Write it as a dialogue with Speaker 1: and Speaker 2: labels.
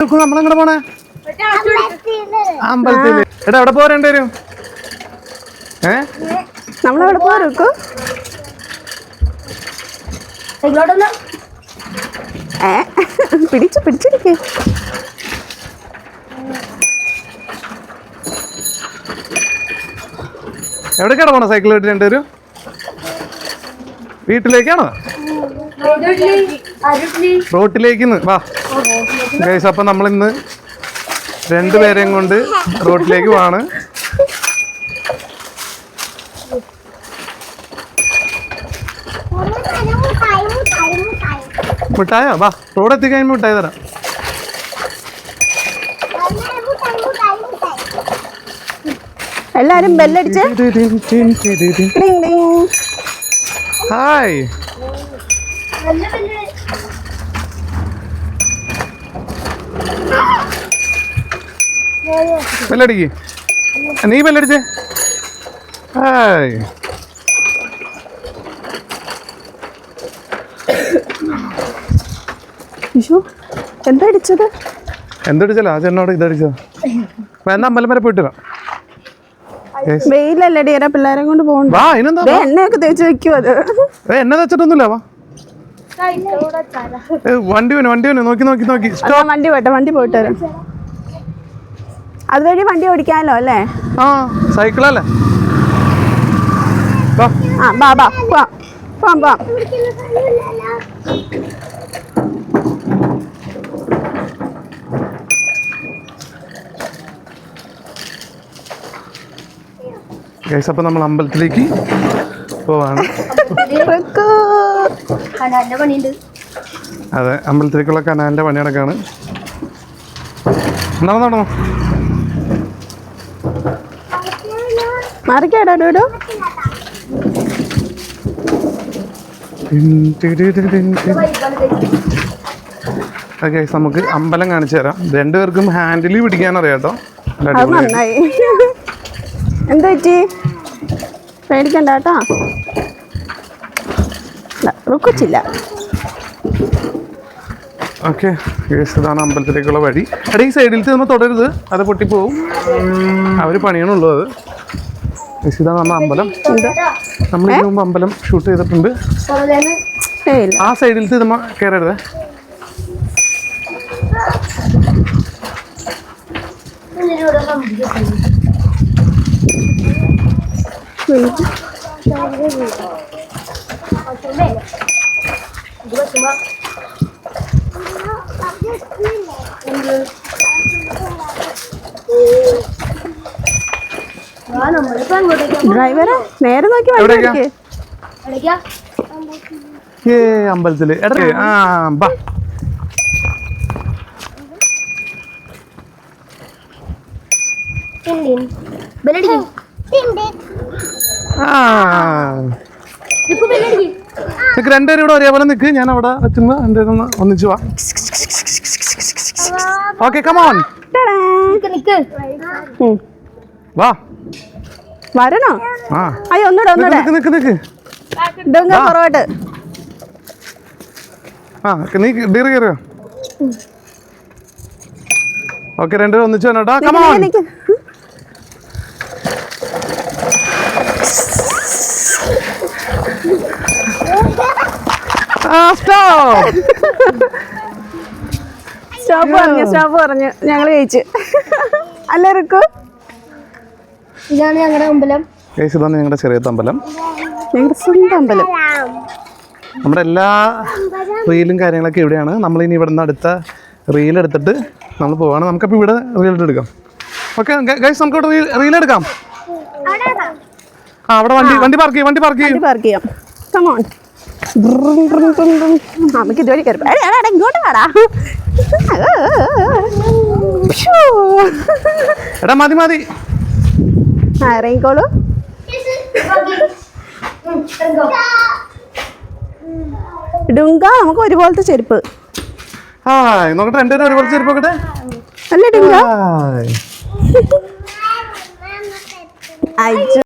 Speaker 1: നമ്മളെങ്ങടെ പോണേ? അമ്പലത്തില്. എടാ എവിടെ പോവാ രണ്ടുപേരും?
Speaker 2: നമ്മളെവിടെ പോവാ? പിടിച്ചിരിക്കേ.
Speaker 1: എവിടേക്കാണ് പോണ സൈക്കിൾ കിട്ടി രണ്ടുപേരും? വീട്ടിലേക്കാണോ? റോട്ടിലേക്കിന്ന് വാ ഗൈസ്. അപ്പൊ നമ്മളിന്ന് രണ്ടുപേരെയും കൊണ്ട് റോട്ടിലേക്ക് പോവാണ്. മിഠായോ? വാ റോഡ് എത്തിക്കഴിഞ്ഞ് മിഠായി തരാം.
Speaker 2: എല്ലാരും ബെല്ലടിച്ച്
Speaker 1: ഹായ്. ബെല്ലടിക്ക്. നീ ബെല്ലടിച്ചേ. ഹായ്.
Speaker 2: എന്താ അടിച്ചത്?
Speaker 1: എന്തടിച്ചല്ലോ ആ ചേട്ടനോട് ഇതടിച്ചോ. എന്നാ അമ്പലം വരെ പോയിട്ട് വരാം.
Speaker 2: വെയിലല്ലേ പിള്ളേരെ കൊണ്ട് പോകണ്ട. എണ്ണയൊക്കെ തേച്ച് വെക്കും. അത്
Speaker 1: എണ്ണ തച്ചിട്ടൊന്നുമില്ല. വാ വണ്ടി നോക്കി
Speaker 2: വണ്ടി പോയിട്ട് വരാം. അതുവഴി വണ്ടി ഓടിക്കാമല്ലോ അല്ലേ?
Speaker 1: ആ സൈക്കിളല്ലേ. അപ്പൊ നമ്മൾ അമ്പലത്തിലേക്ക് പോവാണ്. അതെ, അമ്പലത്തിലേക്കുള്ള കനാലിന്റെ പണി നടക്കാണ്. നടന്നോ
Speaker 2: മാറിക്കാടോ.
Speaker 1: നമുക്ക് അമ്പലം കാണിച്ചു തരാം. രണ്ടുപേർക്കും ഹാൻഡിൽ പിടിക്കാൻ അറിയാട്ടോ.
Speaker 2: നന്നായി. എന്താ പറ്റി? പേടിക്കണ്ട കേട്ടോ. റുക്കിച്ചില്ല.
Speaker 1: ഓക്കെ, ഇതാണ് അമ്പലത്തിലേക്കുള്ള വഴി. എടാ ഈ സൈഡിലത്തെ നമ്മൾ തൊടരുത്, അത് പൊട്ടിപ്പോവും. അവർ പണിയണുള്ളൂ അത്. ഇതാണ് നമ്മൾ അമ്പലം. നമ്മൾ ഇതിനു മുമ്പ് അമ്പലം ഷൂട്ട് ചെയ്തിട്ടുണ്ട്. ആ സൈഡിലത്തെ നമ്മൾ കയറരുത്.
Speaker 2: ഡ്രൈവറെ നേരെ നോക്കി
Speaker 1: അമ്പലത്തില്. രണ്ടുപേരും ഇവിടെ ഒരേപോലെ നിൽക്ക്. ഞാൻ അവിടെ എത്തുമ്പോ രണ്ടുപേരും ഒന്നിച്ചു വാ. ഓക്കെ കമോൺ വാ.
Speaker 2: വരണോ? അയ്യോ ഒന്നൂടെ
Speaker 1: നിക്ക്.
Speaker 2: പുറകോട്ട്.
Speaker 1: നീ ഡീറ് കയറിയോ? ഓക്കെ രണ്ടുപേരും ഒന്നിച്ചു വന്നോട്ടാ. കമോൺ.
Speaker 2: സ്റ്റോപ്പ് പറഞ്ഞു. ഞങ്ങൾ ജയിച്ചു അല്ലേ റിക്കു?
Speaker 3: ഇതാണ് ഞങ്ങളുടെ അമ്പലം.
Speaker 1: ഇതാണ് ഞങ്ങളുടെ ചെറിയ അമ്പലം,
Speaker 2: ഞങ്ങളുടെ സ്വന്തം അമ്പലം.
Speaker 1: നമ്മുടെ എല്ലാ റീലും കാര്യങ്ങളൊക്കെ ഇവിടെയാണ്. നമ്മളിനി ഇവിടെ നിന്ന് അടുത്ത റീൽ എടുത്തിട്ട് നമ്മൾ പോവാണ്. നമുക്കപ്പോൾ ഇവിടെ റീൽ എടുക്കാം. ഓക്കെ ഗൈസ്, നമുക്ക് ഇവിടെ റീൽ എടുക്കാം. അവിടെ വണ്ടി പാർക്ക് ചെയ്യാം.
Speaker 2: കമോൺ. നമുക്ക് ഇതുവഴി കയറി. ഇങ്ങോട്ട് വേടാ.
Speaker 1: എടാ മതി.
Speaker 2: ഇറങ്ങിക്കോളൂ. ഡുങ്ക നമുക്ക് ഒരുപോലത്തെ ചെരുപ്പ്.
Speaker 1: നോക്കട്ടെ, രണ്ടുപേരും ഒരുപോലത്തെ ചെരുപ്പ് നോക്കട്ടെ.
Speaker 2: അല്ലേ ഡുങ്ക?